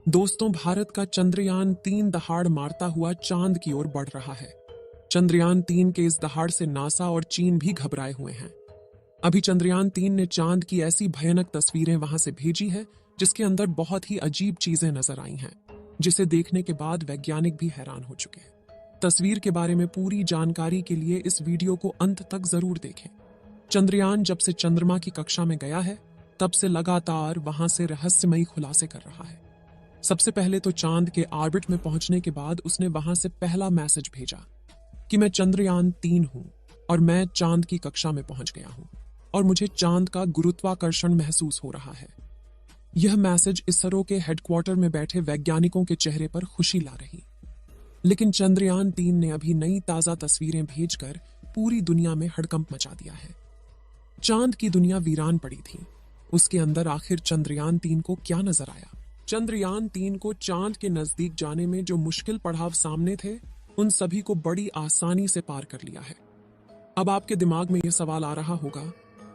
दोस्तों, भारत का चंद्रयान-3 दहाड़ मारता हुआ चांद की ओर बढ़ रहा है। चंद्रयान-3 के इस दहाड़ से नासा और चीन भी घबराए हुए हैं। अभी चंद्रयान-3 ने चांद की ऐसी भयानक तस्वीरें वहां से भेजी है जिसके अंदर बहुत ही अजीब चीजें नजर आई हैं, जिसे देखने के बाद वैज्ञानिक भी हैरान हो चुके हैं। तस्वीर के बारे में पूरी जानकारी के लिए इस वीडियो को अंत तक जरूर देखें। चंद्रयान जब से चंद्रमा की कक्षा में गया है, तब से लगातार वहां से रहस्यमयी खुलासे कर रहा है। सबसे पहले तो चांद के ऑर्बिट में पहुंचने के बाद उसने वहां से पहला मैसेज भेजा कि मैं चंद्रयान-3 हूं और मैं चांद की कक्षा में पहुंच गया हूं और मुझे चांद का गुरुत्वाकर्षण महसूस हो रहा है। यह मैसेज इसरो के हेडक्वार्टर में बैठे वैज्ञानिकों के चेहरे पर खुशी ला रही। लेकिन चंद्रयान-3 ने अभी नई ताजा तस्वीरें भेजकर पूरी दुनिया में हड़कंप मचा दिया है। चांद की दुनिया वीरान पड़ी थी। उसके अंदर आखिर चंद्रयान-3 को क्या नजर आया? चंद्रयान-3 को चांद के नजदीक जाने में जो मुश्किल पड़ाव सामने थे, उन सभी को बड़ी आसानी से पार कर लिया है। अब आपके दिमाग में यह सवाल आ रहा होगा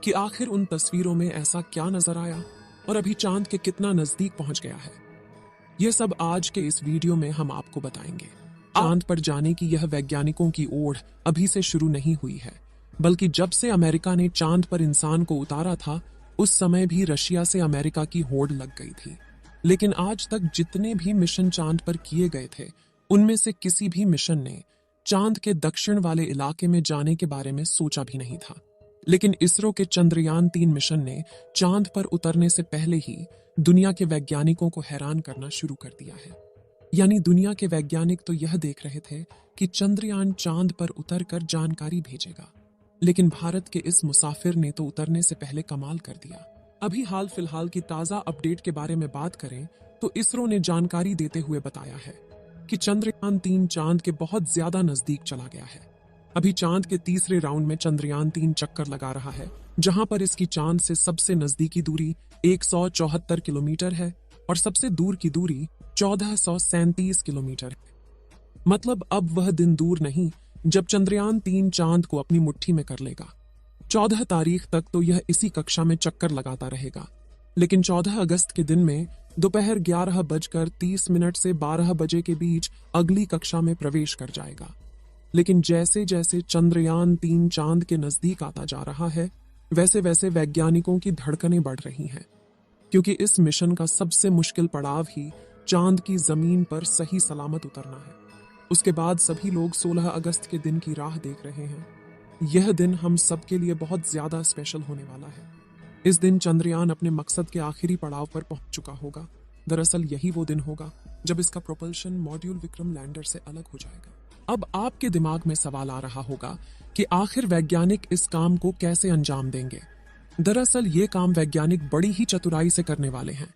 कि आखिर उन तस्वीरों में ऐसा क्या नजर आया और अभी चांद के कितना नजदीक पहुंच गया है। यह सब आज के इस वीडियो में हम आपको बताएंगे। चांद पर जाने की यह वैज्ञानिकों की ओढ़ अभी से शुरू नहीं हुई है, बल्कि जब से अमेरिका ने चांद पर इंसान को उतारा था, उस समय भी रशिया से अमेरिका की होड़ लग गई थी। लेकिन आज तक जितने भी मिशन चांद पर किए गए थे, उनमें से किसी भी मिशन ने चांद के दक्षिण वाले इलाके में जाने के बारे में सोचा भी नहीं था। लेकिन इसरो के चंद्रयान-3 मिशन ने चांद पर उतरने से पहले ही दुनिया के वैज्ञानिकों को हैरान करना शुरू कर दिया है। यानी दुनिया के वैज्ञानिक तो यह देख रहे थे कि चंद्रयान चांद पर उतरकर जानकारी भेजेगा, लेकिन भारत के इस मुसाफिर ने तो उतरने से पहले कमाल कर दिया। अभी हाल फिलहाल की ताजा अपडेट के बारे में बात करें तो इसरो ने जानकारी देते हुए बताया है कि चंद्रयान-3 चांद के बहुत ज्यादा नजदीक चला गया है। अभी चांद के तीसरे राउंड में चंद्रयान-3 चक्कर लगा रहा है, जहां पर इसकी चांद से सबसे नजदीकी दूरी 174 किलोमीटर है और सबसे दूर की दूरी 1437 किलोमीटर है। मतलब अब वह दिन दूर नहीं जब चंद्रयान-3 चांद को अपनी मुट्ठी में कर लेगा। 14 तारीख तक तो यह इसी कक्षा में चक्कर लगाता रहेगा, लेकिन 14 अगस्त के दिन में दोपहर 11:30 से 12 बजे के बीच अगली कक्षा में प्रवेश कर जाएगा। लेकिन जैसे जैसे चंद्रयान-3 चांद के नजदीक आता जा रहा है, वैसे वैसे वैज्ञानिकों की धड़कनें बढ़ रही हैं, क्योंकि इस मिशन का सबसे मुश्किल पड़ाव ही चांद की जमीन पर सही सलामत उतरना है। उसके बाद सभी लोग 16 अगस्त के दिन की राह देख रहे हैं। यह दिन हम सबके लिए बहुत ज्यादा स्पेशल होने वाला है। इस दिन चंद्रयान अपने मकसद के आखिरी पड़ाव पर पहुंच चुका होगा। दरअसल यही वो दिन होगा जब इसका प्रोपल्शन मॉड्यूल विक्रम लैंडर से अलग हो जाएगा। अब आपके दिमाग में सवाल आ रहा होगा कि आखिर वैज्ञानिक इस काम को कैसे अंजाम देंगे। दरअसल ये काम वैज्ञानिक बड़ी ही चतुराई से करने वाले हैं।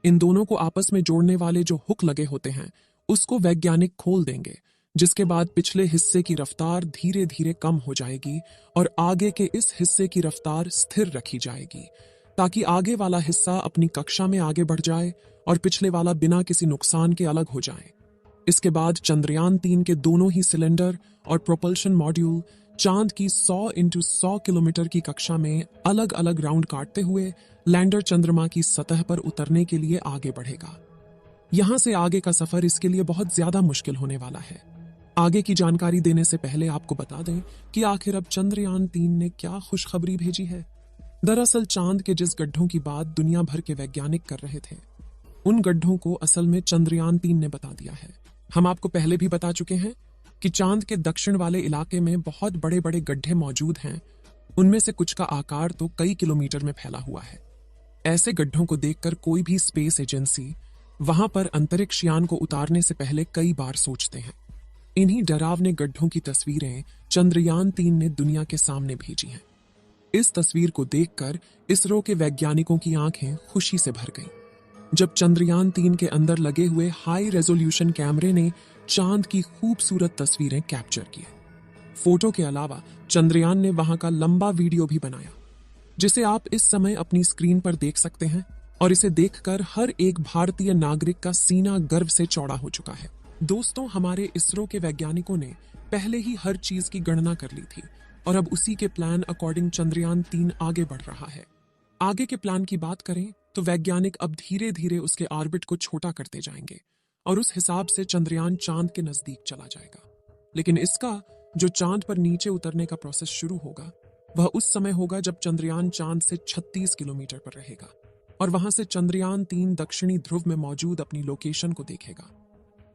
इन दोनों को आपस में जोड़ने वाले जो हुक लगे होते हैं, उसको वैज्ञानिक खोल देंगे, जिसके बाद पिछले हिस्से की रफ्तार धीरे धीरे कम हो जाएगी और आगे के इस हिस्से की रफ्तार स्थिर रखी जाएगी, ताकि आगे वाला हिस्सा अपनी कक्षा में आगे बढ़ जाए और पिछले वाला बिना किसी नुकसान के अलग हो जाए। इसके बाद चंद्रयान-3 के दोनों ही सिलेंडर और प्रोपल्शन मॉड्यूल चांद की 100 × 100 किलोमीटर की कक्षा में अलग अलग राउंड काटते हुए लैंडर चंद्रमा की सतह पर उतरने के लिए आगे बढ़ेगा। यहां से आगे का सफर इसके लिए बहुत ज्यादा मुश्किल होने वाला है। आगे की जानकारी देने से पहले आपको बता दें कि आखिर अब चंद्रयान-3 ने क्या खुशखबरी भेजी है। दरअसल चांद के जिस गड्ढों की बात दुनिया भर के वैज्ञानिक कर रहे थे, उन गड्ढों को असल में चंद्रयान-3 ने बता दिया है। हम आपको पहले भी बता चुके हैं कि चांद के दक्षिण वाले इलाके में बहुत बड़े बड़े गड्ढे मौजूद हैं। उनमें से कुछ का आकार तो कई किलोमीटर में फैला हुआ है। ऐसे गड्ढों को देखकर कोई भी स्पेस एजेंसी वहां पर अंतरिक्ष यान को उतारने से पहले कई बार सोचते हैं। इन्हीं डरावने गड्ढों की तस्वीरें चंद्रयान-3 ने दुनिया के सामने भेजी हैं। इस तस्वीर को देखकर इसरो के वैज्ञानिकों की आंखें खुशी से भर गईं, जब चंद्रयान-3 के अंदर लगे हुए हाई रेजोल्यूशन कैमरे ने चांद की खूबसूरत तस्वीरें कैप्चर की। फोटो के अलावा चंद्रयान ने वहां का लंबा वीडियो भी बनाया, जिसे आप इस समय अपनी स्क्रीन पर देख सकते हैं, और इसे देखकर हर एक भारतीय नागरिक का सीना गर्व से चौड़ा हो चुका है। दोस्तों, हमारे इसरो के वैज्ञानिकों ने पहले ही हर चीज की गणना कर ली थी और अब उसी के प्लान अकॉर्डिंग चंद्रयान-3 आगे बढ़ रहा है। आगे के प्लान की बात करें तो वैज्ञानिक अब धीरे धीरे उसके ऑर्बिट को छोटा करते जाएंगे और उस हिसाब से चंद्रयान चांद के नजदीक चला जाएगा। लेकिन इसका जो चांद पर नीचे उतरने का प्रोसेस शुरू होगा वह उस समय होगा जब चंद्रयान चांद से 36 किलोमीटर पर रहेगा और वहां से चंद्रयान 3 दक्षिणी ध्रुव में मौजूद अपनी लोकेशन को देखेगा।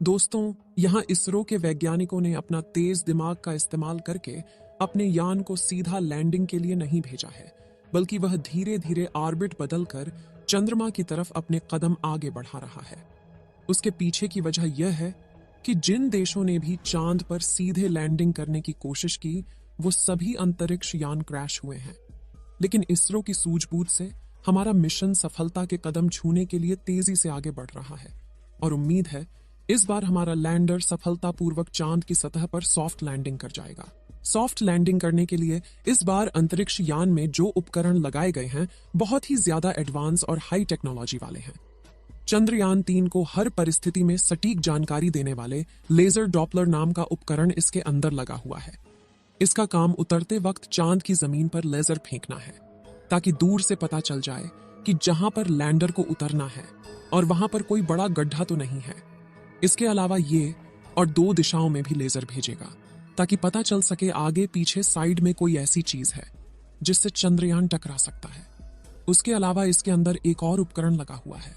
दोस्तों, यहां इसरो के वैज्ञानिकों ने अपना तेज दिमाग का इस्तेमाल करके अपने यान को सीधा लैंडिंग के लिए नहीं भेजा है, बल्कि वह धीरे धीरे ऑर्बिट बदलकर चंद्रमा की तरफ अपने कदम आगे बढ़ा रहा है। उसके पीछे की वजह यह है कि जिन देशों ने भी चांद पर सीधे लैंडिंग करने की कोशिश की वो सभी अंतरिक्ष यान क्रैश हुए हैं। लेकिन इसरो की सूझबूझ से हमारा मिशन सफलता के कदम छूने के लिए तेजी से आगे बढ़ रहा है और उम्मीद है इस बार हमारा लैंडर सफलतापूर्वक चांद की सतह पर सॉफ्ट लैंडिंग कर जाएगा। सॉफ्ट लैंडिंग करने के लिए इस बार अंतरिक्ष यान में जो उपकरण लगाए गए हैं बहुत ही ज्यादा एडवांस और हाई टेक्नोलॉजी वाले हैं। चंद्रयान 3 को हर परिस्थिति में सटीक जानकारी देने वाले लेजर डॉपलर नाम का उपकरण इसके अंदर लगा हुआ है। इसका काम उतरते वक्त चांद की जमीन पर लेजर फेंकना है ताकि दूर से पता चल जाए कि जहां पर लैंडर को उतरना है और वहां पर कोई बड़ा गड्ढा तो नहीं है। इसके अलावा ये और 2 दिशाओं में भी लेजर भेजेगा ताकि पता चल सके आगे पीछे साइड में कोई ऐसी चीज है जिससे चंद्रयान टकरा सकता है। उसके अलावा इसके अंदर एक और उपकरण लगा हुआ है।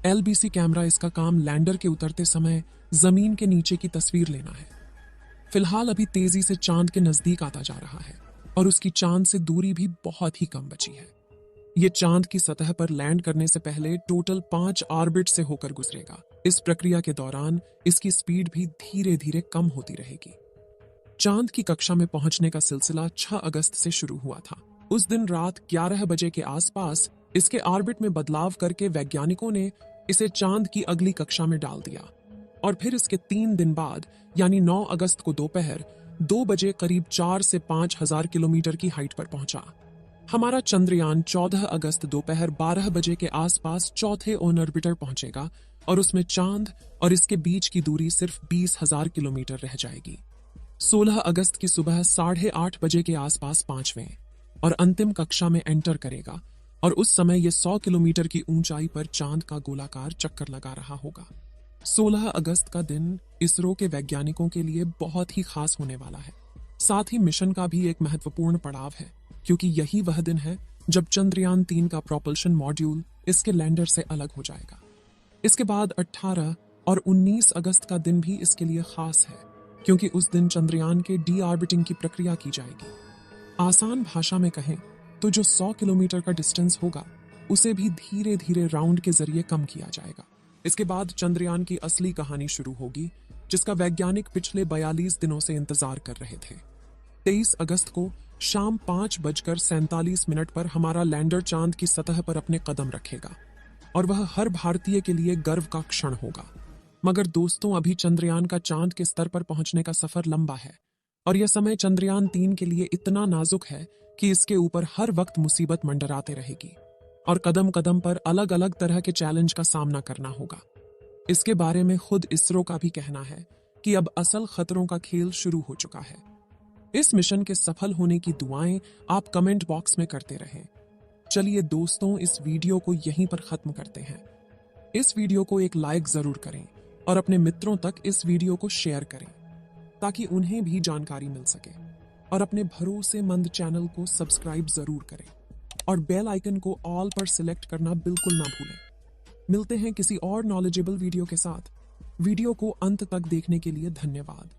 LBC camera. इसका काम लैंडर के उतरते समय जमीन के नीचे की तस्वीर लेना है। फिलहाल अभी तेजी से चांद के नजदीक आता जा रहा है और उसकी चांद से दूरी भी बहुत ही कम बची है। ये चांद की सतह पर लैंड करने से पहले टोटल 5 ऑर्बिट से होकर गुजरेगा। इस प्रक्रिया के दौरान इसकी स्पीड भी धीरे धीरे कम होती रहेगी। चांद की कक्षा में पहुंचने का सिलसिला 6 अगस्त से शुरू हुआ था। उस दिन रात 11 बजे के आसपास इसके ऑर्बिट में बदलाव करके वैज्ञानिकों ने इसे चांद की अगली कक्षा में डाल दिया और फिर इसके 3 दिन बाद यानी 9 अगस्त को दोपहर 2 बजे करीब 4 से 5 हजार किलोमीटर की हाइट पर पहुंचा। हमारा चंद्रयान 14 अगस्त दोपहर 12 बजे के आसपास चौथे ऑन ऑर्बिटर पहुंचेगा और उसमें चांद और इसके बीच की दूरी सिर्फ 20,000 किलोमीटर रह जाएगी। 16 अगस्त की सुबह 8:30 बजे के आसपास 5वें और अंतिम कक्षा में एंटर करेगा और उस समय यह 100 किलोमीटर की ऊंचाई पर चांद का गोलाकार चक्कर लगा रहा होगा। 16 अगस्त का दिन इसरो के वैज्ञानिकों के लिए बहुत ही खास होने वाला है। साथ ही मिशन का भी एक महत्वपूर्ण पड़ाव है क्योंकि यही वह दिन है जब चंद्रयान 3 का प्रोपल्शन मॉड्यूल इसके लैंडर से अलग हो जाएगा। इसके बाद 18 और 19 अगस्त का दिन भी इसके लिए खास है क्योंकि उस दिन चंद्रयान के डी ऑर्बिटिंग की प्रक्रिया की जाएगी। आसान भाषा में कहें तो जो 100 किलोमीटर का डिस्टेंस होगा उसे भी धीरे धीरे राउंड के जरिए कम किया जाएगा। इसके बाद चंद्रयान की असली कहानी शुरू होगी जिसका वैज्ञानिक पिछले 42 दिनों से इंतजार कर रहे थे। 23 अगस्त को शाम 5:47 पर हमारा लैंडर चांद की सतह पर अपने कदम रखेगा और वह हर भारतीय के लिए गर्व का क्षण होगा। मगर दोस्तों, अभी चंद्रयान का चांद के स्तर पर पहुंचने का सफर लंबा है और यह समय चंद्रयान 3 के लिए इतना नाजुक है कि इसके ऊपर हर वक्त मुसीबत मंडराते रहेगी और कदम कदम पर अलग अलग तरह के चैलेंज का सामना करना होगा। इसके बारे में खुद इसरो का भी कहना है कि अब असल खतरों का खेल शुरू हो चुका है। इस मिशन के सफल होने की दुआएं आप कमेंट बॉक्स में करते रहें। चलिए दोस्तों, इस वीडियो को यहीं पर खत्म करते हैं। इस वीडियो को एक लाइक जरूर करें और अपने मित्रों तक इस वीडियो को शेयर करें ताकि उन्हें भी जानकारी मिल सके और अपने भरोसेमंद चैनल को सब्सक्राइब जरूर करें और बेल आइकन को ऑल पर सिलेक्ट करना बिल्कुल ना भूलें। मिलते हैं किसी और नॉलेजेबल वीडियो के साथ। वीडियो को अंत तक देखने के लिए धन्यवाद।